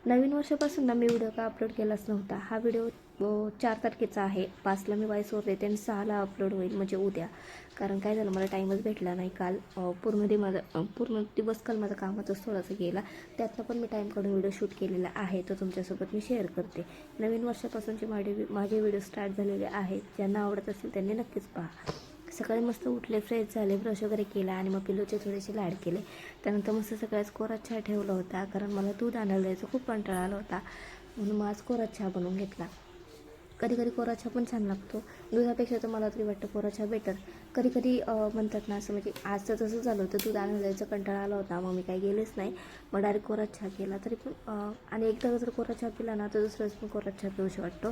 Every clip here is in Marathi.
नवीन वर्षापासून ना मी व्हिडिओ का अपलोड केलाच नव्हता. हा व्हिडिओ 4 तारखेचा आहे. 5ला मी वॉइस ओव्हर देते आणि 6ला अपलोड होईल, म्हणजे उद्या. कारण काय झालं, मला टाईमच भेटला नाही काल. पूर्ण दिवस काल माझा कामातच थोडासा गेला. त्यातनं पण मी टाईम काढून व्हिडिओ शूट केलेला आहे, तो तुमच्यासोबत मी शेअर करते. नवीन वर्षापासूनचे माझे व्हिडिओ स्टार्ट झालेले आहेत. ज्यांना आवडत असेल त्यांनी नक्कीच पहा. सकाळी मस्त उठले, फ्रेश झाले, ब्रश वगैरे केला आणि मग पिल्लूचे थोडेसे लाड केले. त्यानंतर मस्त सकाळीच कोरा चहा ठेवला होता, कारण मला दूध आणायला जायचं खूप कंटाळा आला होता. म्हणून मग आज कोरा चहा बनवून घेतला. कधी कधी कोरा चहा पण छान लागतो. दुधापेक्षा तर मला तरी वाटतं कोरा चहा बेटर. कधी कधी म्हणतात ना, असं म्हणजे आज तर तसं झालं होतं, दूध आणायला जायचं कंटाळा आला होता, मग मी काही गेलेच नाही. मग डायरेक्ट कोरा चहा केला. तरी पण आणि एकदा जर कोरा चहा पिला ना, तर दुसऱ्याच पण कोरा चहा पिऊशी वाटतो.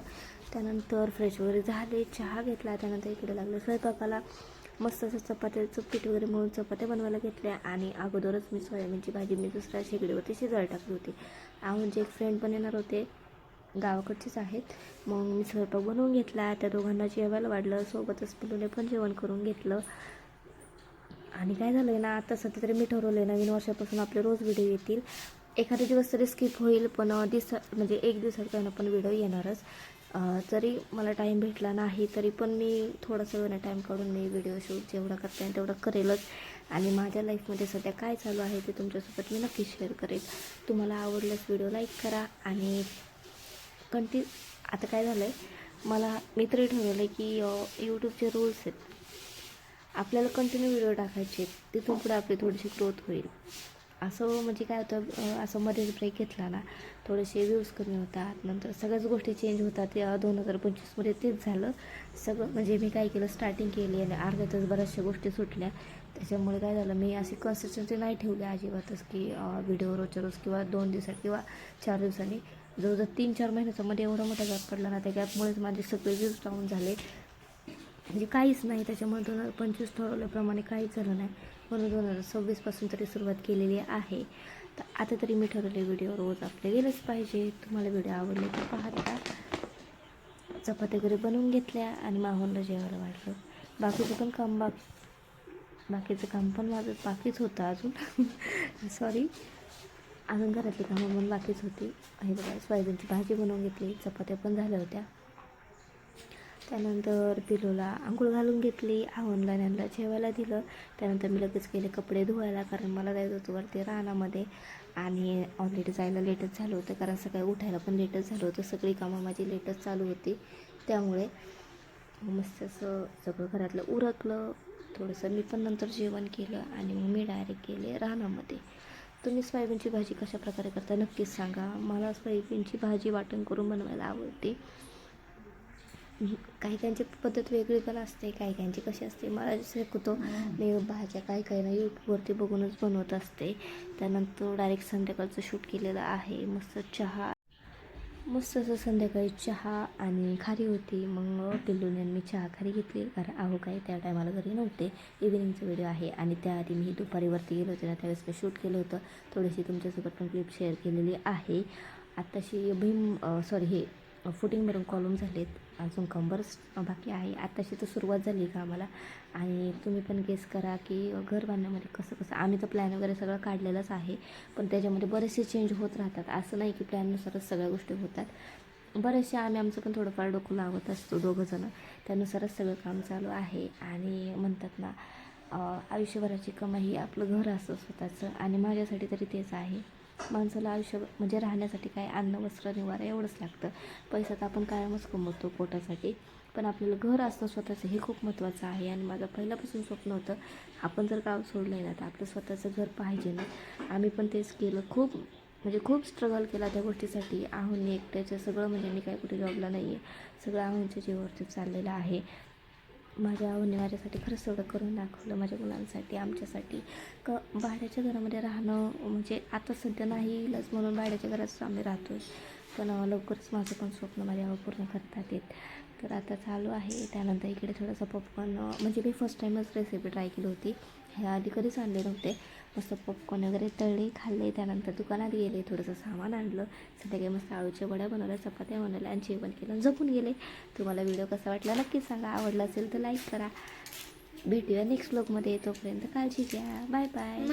त्यानंतर फ्रेश वगैरे झाले, चहा घेतला. त्यानंतर इकडे लागले स्वयंपाकाला. मस्त असं चपात्याचं पीठ वगैरे म्हणून चपात्या बनवायला घेतल्या. आणि अगोदरच मी सोयाबीनची भाजी मी दुसऱ्या शेगडीवरती शिजायला टाकली होती. म्हणजे एक फ्रेंड पण येणार होते, गावाकडचेच आहेत. मग मी स्वयंपाक बनवून घेतला, त्या दोघांना जेवायला वाढलं, सोबतच पिलूने पण जेवण करून घेतलं. आणि काय झालं आहे ना, आता सध्या तरी मी ठरवलं आहे, नवीन वर्षापासून आपले रोज व्हिडिओ येतील. एखादा दिवस तरी स्किप होईल, पण म्हणजे एक दिवसात काही पण व्हिडिओ येणारच. जरी मला टाईम भेटला नाही तरी पण मी थोडासा वेळ टाईम काढून मी व्हिडिओ शूट जेवढा करते आणि तेवढं करेलच. आणि माझ्या लाईफमध्ये सध्या काय चालू आहे ते तुमच्यासोबत मी नक्कीच शेअर करेल. तुम्हाला आवडल्यास व्हिडिओ लाईक करा. आणि आता काय झालं आहे, मी तरी ठरवलं आहे की यूट्यूबचे रूल्स आहेत, आपल्याला कंटिन्यू व्हिडिओ टाकायचे, तिथून पुढे आपली थोडीशी ग्रोथ होईल. असं म्हणजे काय होतं, असं मध्येच ब्रेक घेतला ना, थोडेसे व्ह्यूज कमी होतात, नंतर सगळ्याच गोष्टी चेंज होतात. या 2025मध्ये तेच झालं सगळं. म्हणजे मी काय केलं, स्टार्टिंग केली आणि अर्ध्यातच बऱ्याचशा गोष्टी सुटल्या. त्याच्यामुळे काय झालं, मी अशी कन्सिस्टन्सी नाही ठेवली अजिबातच की व्हिडिओ रोजच्या रोज किंवा 2 दिवसात किंवा 4 दिवसांनी. जवळजवळ 3-4 महिन्याच्यामध्ये एवढा मोठा गॅप पडला ना, त्या गॅपमुळेच माझे सगळे व्ह्यूज डाऊन झाले. म्हणजे काहीच नाही. त्याच्यामुळे 2025 ठरवल्याप्रमाणे काहीच झालं नाही. म्हणून 2026पासून तरी सुरुवात केलेली आहे. तर आता तरी मी ठरवले, व्हिडिओ रोज आपले गेलंच पाहिजे. तुम्हाला व्हिडिओ आवडले तर पाहता. चपात्या वगैरे बनवून घेतल्या आणि माहूनला जेवायला वाढलं. बाकीचं काम पण माझं बाकीच होतं अजून. सॉरी, अजून घरातली कामं पण बाकीच होती. हे बघा, सोयाबीनची भाजी बनवून घेतली, चपात्या पण झाल्या होत्या. त्यानंतर पिलूला आंघोळ घालून घेतली, आवनला त्यांना जेवायला दिलं. त्यानंतर मी लगेच गेले कपडे धुवायला, कारण मला जायचं होतं वरती रानामध्ये. आणि ऑलरेडी जायला लेटच झालं होतं, कारण सकाळी उठायला पण लेटच झालं होतं. सगळी कामं माझी लेटच चालू होती. त्यामुळे मस्त असं सगळं घरातलं उरकलं. थोडंसं मी पण नंतर जेवण केलं आणि मग मी डायरेक्ट गेले रानामध्ये. तुम्ही सोयाबीनची भाजी कशा प्रकारे करता नक्कीच सांगा. मला सोयाबीनची भाजी वाटण करून बनवायला आवडते. काही काहींची पद्धत वेगळी पण असते, काही काहींची कशी असते. मला शक्यतो मी भाज्या काही ना यूट्यूबवरती बघूनच बनवत असते. त्यानंतर डायरेक्ट संध्याकाळचं शूट केलेलं आहे. मस्त असं संध्याकाळी चहा आणि खारी होती. मग पिल्लूने मी चहा खारी घेतली, कारण काय त्या टायमाला घरी नव्हते. इव्हिनिंगचा व्हिडिओ आहे. आणि त्याआधी मी दुपारीवरती गेलो होते ना, त्यावेळेस मी शूट केलं होतं. थोडीशी तुमच्यासोबत पण क्लिप शेअर केलेली आहे. आत्ताशी हे फुटिंग भरून कॉलम झालेत, अजून कंबरच बाकी आहे. आत्ताशी तर सुरुवात झाली कामाला. आणि तुम्ही पण गेस करा की घर बांधण्यामध्ये कसं आम्ही तर प्लॅन वगैरे सगळं काढलेलंच आहे, पण त्याच्यामध्ये बरेचसे चेंज होत राहतात. असं नाही की प्लॅननुसारच सगळ्या गोष्टी होतात. बरेचसे आमचं पण थोडंफार डोकं लावत असतो दोघंजणं, त्यानुसारच सगळं काम चालू आहे. आणि म्हणतात ना, आयुष्यभराची कमाई ही आपलं घर असतं स्वतःचं. आणि माझ्यासाठी तरी तेच आहे. माणसाला आयुष्य म्हणजे राहण्यासाठी काय, अन्न वस्त्र निवारा एवढंच लागतं. पैसा तर आपण कायमच कमवतो पोटासाठी, पण आपल्याला घर असतं स्वतःचं हे खूप महत्त्वाचं आहे. आणि माझं पहिल्यापासून स्वप्न होतं, आपण जर गाव सोडलं आहे ना, तर आपलं स्वतःचं घर पाहिजे ना. आम्ही पण तेच केलं. खूप स्ट्रगल केला त्या गोष्टीसाठी. आहोंनी एकट्याचं सगळं, म्हणजे मी काय कुठे जॉबला नाही आहे, सगळं आहोंच्या जीवावरती चाललेलं आहे. माझ्या आहोंनी माझ्यासाठी खरंच एवढं करून दाखवलं, माझ्या मुलांसाठी, आमच्यासाठी. भाड्याच्या घरामध्ये राहणं म्हणजे आता सध्या नाही इलाज, म्हणून भाड्याच्या घरात आम्ही राहतो आहे. पण लवकरच माझं पण स्वप्न माझ्या पूर्ण करतात येत. तर आता चालू आहे. त्यानंतर इकडे थोडंसं पॉपकॉर्न, म्हणजे मी फर्स्ट टाईमच रेसिपी ट्राय केली होती, ह्या आधी कधीच आणले नव्हते. मस्त पॉपकॉर्न वगैरे तळले, खाल्ले. त्यानंतर दुकानात गेले, थोडंसं सामान आणलं. संध्याकाळी मस्त आळूच्या वड्या बनवल्या, चपात्या बनवल्या आणि जेवण केलं, झोपून गेले. तुम्हाला व्हिडिओ कसा वाटला नक्की सांगा. आवडला असेल तर लाईक करा. भेटूया नेक्स्ट व्लॉगमध्ये. तोपर्यंत काळजी घ्या. Bye bye.